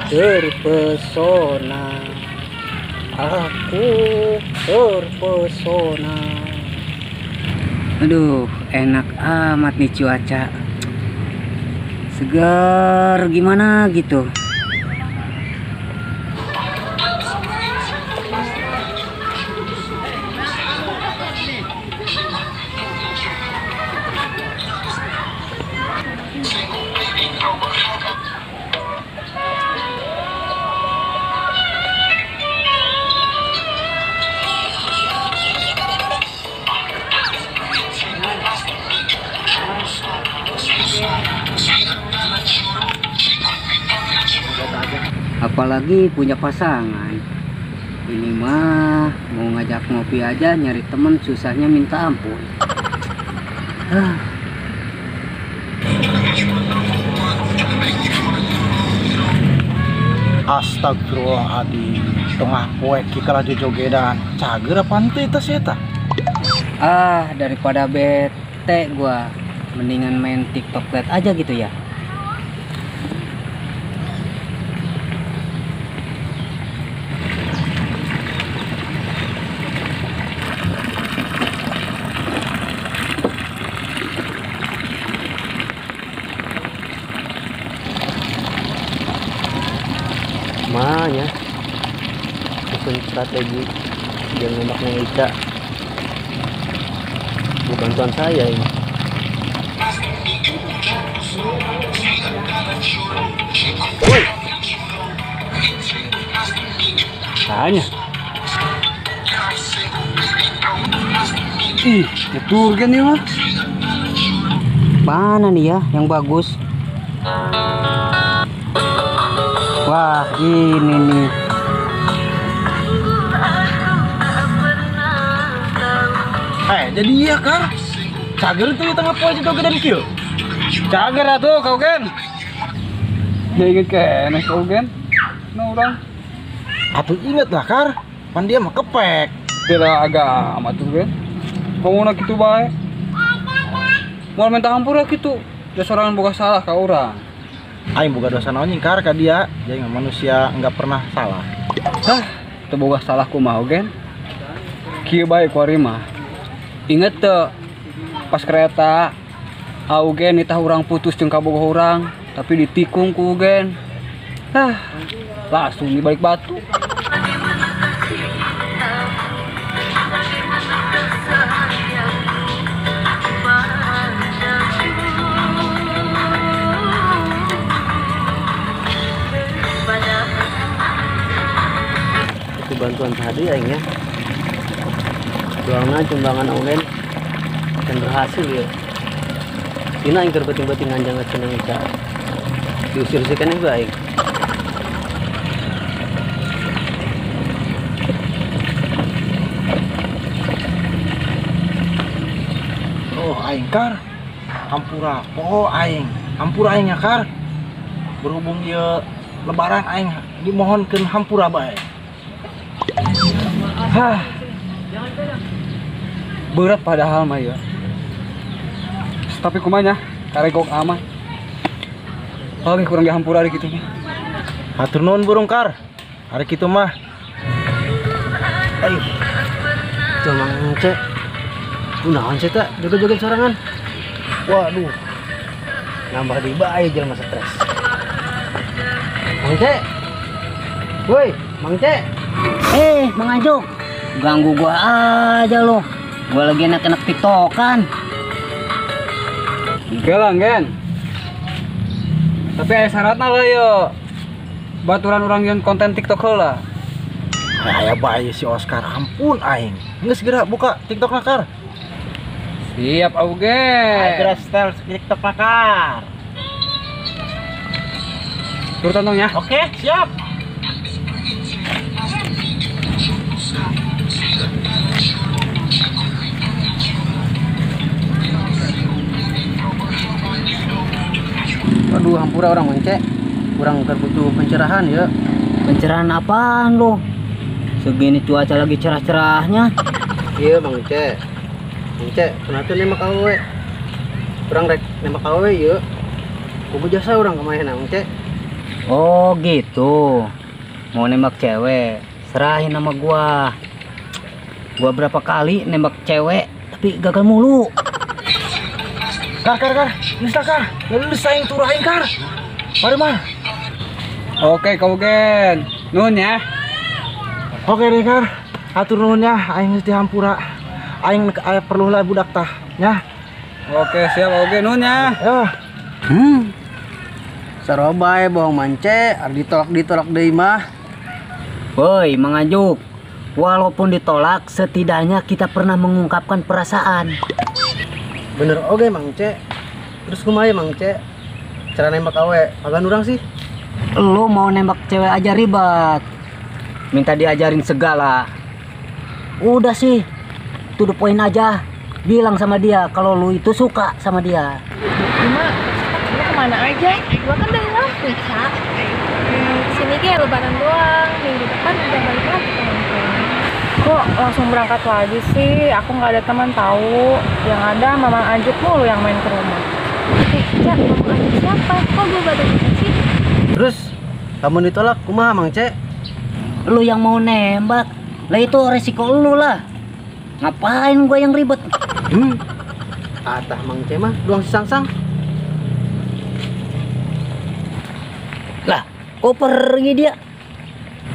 Terpesona, aku terpesona. Aduh, enak amat nih cuaca. Segar gimana gitu. Apalagi punya pasangan. Ini mah mau ngajak ngopi aja nyari temen susahnya minta ampun. Astagfirullahaladzim, tengah poek kikala jojogedan cager apa ente itu seta? Daripada bete gua mendingan main TikTok Lite aja gitu ya. Makanya susun strategi biar nembak Neng Ica. Bantuan saya ini. Woi, tanya. Betul kan ya mah? Mana nih ya yang bagus? Wah, ini nih. Jadi iya kan? Cager tuh di tengah poe itu gedan kieu. Cager atuh kau kan? Dia inget kene kau kan? Nah orang. Atuh inget lah Kar, pan dia mah kepek. Beda agama tuh kan? Penguna gitu bae. Mau minta hampura gitu. Dia sorangan boga salah ka urang. Aing boga dosa naon Kar ka dia, jadi manusia enggak pernah salah. Teu boga salah kumaha ogen? Kieu bae kuari mah. Inget tuh pas kereta augen nitah urang putus jeung kabogoh urang, tapi ditikung ku ugen. Langsung dibalik batu. Itu bantuan tadi aing ya. Doangna cumbangan augen dan berhasil ya. Dina aing keur beuting-beuting anjang Neng Ica. Diusir sih kan aing. Oh aing Kar, hampura. Oh aing, hampura aing ya Kar. Berhubung ieu lebaran aing dimohonkeun hampura bae. Berat padahal mah ya. Tapi kumanya karegok aman. Oh, kurang dihampura di kitu mah. Hatur nuhun burung Kar. Hari kitu mah. Aih. Cuma Cek. Kunaon sih tak joget-joget sorangan? Waduh. Nambah di bae jelema stres. Mang Cek. Woi, Mang Cek. Mang Anjuk, ganggu gua aja lo. Gua lagi enak-enak tiktokan. Oke lah, Gen. Tapi aya syaratna lah yo. Baturan orang yang konten TikTok heula. Aya bae si Oscar, ampun aing. Geus segera buka TikTok Kar. Siap Augen. Segera setel TikTok Kar. Turun tonton ya. Oke, siap. Waduh, hampura orang Mang Cek. Kurang butuh pencerahan ya. Pencerahan apaan lo? Segini cuaca lagi cerah-cerahnya. Iya Mang Cek. Mang Cek, kenapa nembak awewe? Kurang rek nembak awewe ya. Kubu jasa orang kemarin Mang Cek. Oh gitu. Mau nembak cewek, serahin sama gua. Gua berapa kali nembak cewek tapi gagal mulu. Kar. Geus Kar. Geus aing turahin Kar. Mari mah. Oke, Augen. Nun ya. Oke deh Kar. Hatur nuhun ya, aing geus dihampura. Aing perlu lah budak tah, nya. Oke, siap Augen. Nun ya. Ya. Sarobae bohong Mang Cek, ari ditolak deui mah. Woi, Mang Anjuk. Walaupun ditolak, setidaknya kita pernah mengungkapkan perasaan. Bener oge Mang Cek. Terus kumaha Mang Cek? Cara nembak awe, agan urang sih. Lu mau nembak cewek aja ribet. Minta diajarin segala. Udah sih, to the point aja. Bilang sama dia kalau lu itu suka sama dia. Mak, lu kemana aja? Gua kan dari Lampung, Cak. Kesini kayak lebaran doang. Minggu depan udah balik lagi ke Lampung. Kok langsung berangkat lagi sih? Aku nggak ada teman tahu. Yang ada Mamang Anjuk mulu yang main ke rumah. Cak, Mamang Anjuk siapa? Kok gue baru ingat sih? Terus kamu ditolak kumaha Mang Cek? Lu yang mau nembak. Lah itu resiko lu lah. Ngapain gua yang ribet? Atah Mang Cek mah doang sang-sang. Lah, kok pergi dia?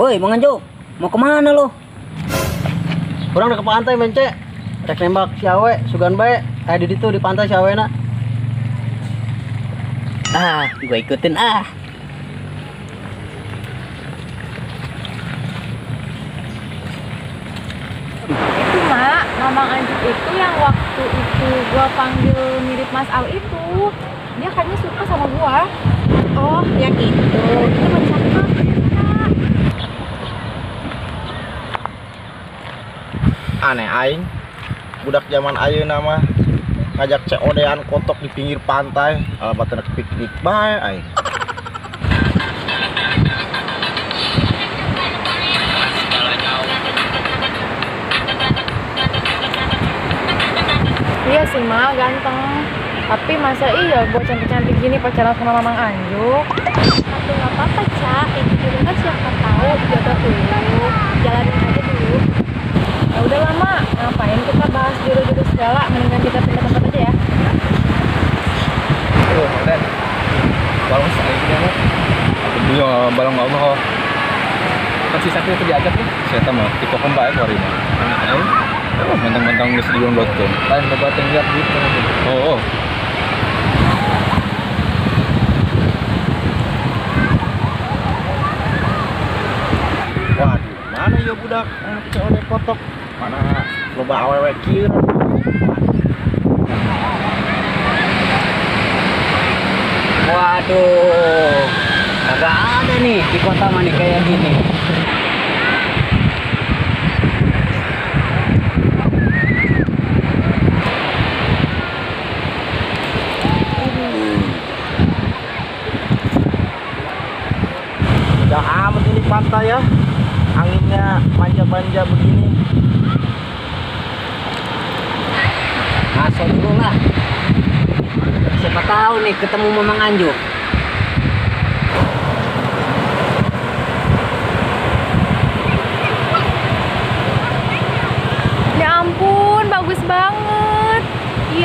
Woi, Mang Anjuk, mau kemana lo? Kurang ke pantai Mang Cek. Rek nembak si awe, sugan bae. Aya di ditu di pantai si awena. Gua ikutin ah. Itu Mak, Mamang Anjuk itu yang waktu itu gua panggil mirip Mas Al itu. Dia kayaknya suka sama gua. Oh, yang itu teman cakep. Aneh aing. Budak zaman ayeuna mah ngajak COD-an kotok di pinggir pantai, alamatna piknik bae aing. Iya sih Ma, ganteng. Tapi masa iya gue cantik-cantik gini pacaran sama Mamang Anjuk? Aduh nggak apa-apa Cak, itu juga kan siapa tahu jodoh dulu, jalanin aja dulu. Ya udah lama, ngapain kita bahas jodoh-jodoh segala, mendingan kita pindah tempat aja ya. Aduh, Augen. Balong saya mah. Aku dulu balong enggak mau. Kan si Sakti itu diajak nih. Saya tahu mah TikTokan bae kori mah. Ayo. Oh, mentang-mentang geus di-downloadkeun. Lain boga teh lihat gitu. Oh. Waduh, mana ya budak COD kotok? Mana loba awewe kieu? Waduh, kagak ada nih di kota mana kayak gini. Udah amat ini pantai ya. Anginnya manja-manja begini. Masuk dulu lah. Siapa tahu nih ketemu Mamang Anjuk.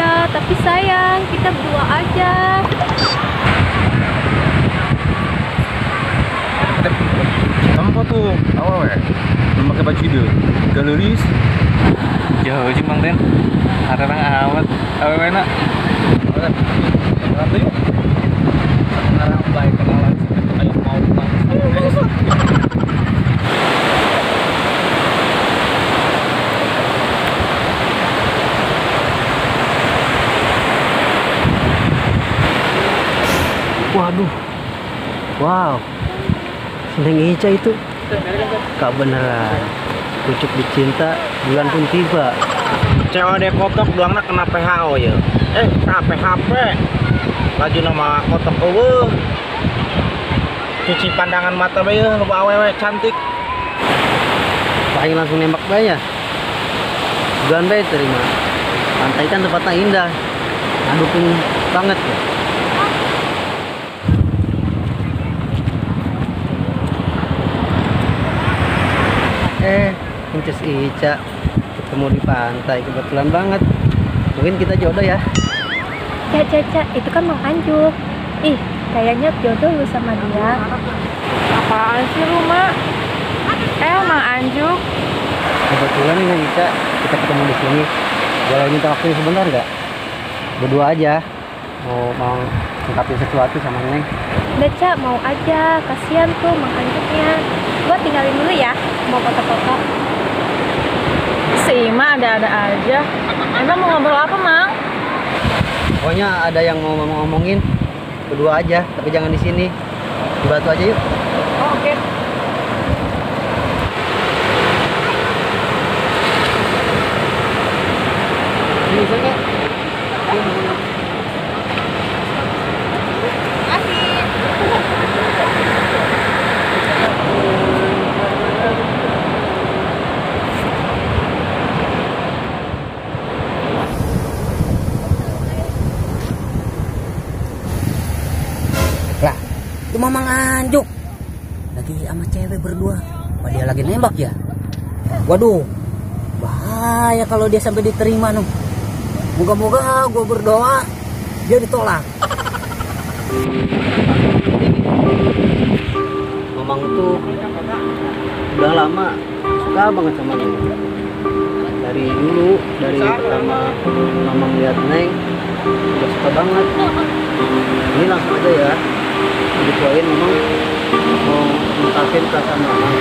aja, tapi sayang kita berdua aja. Kamu tuh awewe memakai baju itu galeris Jauh sih Mang Den. Ada orang awet. Awewe nak. Berapa yuk? Sekarang baik kenalan kayak mau Mang. Waduh. Wow. Neng Ica itu. Kak beneran. Pucuk dicinta, bulan pun tiba. Cewek deh kotok doangna kena PHO ya. Kena PHP. Laju nama kotok eueuh. Cuci pandangan mata bae loba awewe cantik. Paling langsung nembak bae ya. Bulan bae terima. Pantai kan tempatnya indah. Dukung banget ya. Princess Ica ketemu di pantai, kebetulan banget. Mungkin kita jodoh ya. Caca, itu kan Mang Anjuk. Ih, kayaknya jodoh lu sama dia. Apaan sih lu, Mak? Mang Anjuk. Kebetulan nih Ica, kita ketemu di sini. Boleh minta waktu sebentar nggak? Berdua aja. Mau ngungkapin sesuatu sama Neng. Udah, Ca, mau aja. Kasihan tuh Mang Anjuknya. Gua tinggalin dulu ya, mau foto-foto. Si Ima ada-ada aja. Emang mau ngobrol apa, Mang? Pokoknya ada yang mau ngomongin, berdua aja, tapi jangan di sini. Di Batu aja yuk. Oh, oke. Ini bisa nggak? Lah, itu Mamang Anjuk lagi sama cewek berdua. Apa dia lagi nembak ya? Waduh, bahaya kalau dia sampai diterima nuh. Moga-moga gue berdoa dia ditolak. Mamang tuh udah lama suka banget sama Neng. Dari dulu, dari pertama Mamang lihat Neng, udah suka banget. Ini langsung aja ya, dituain Mamang mau ngungkapin perasaan Mamang.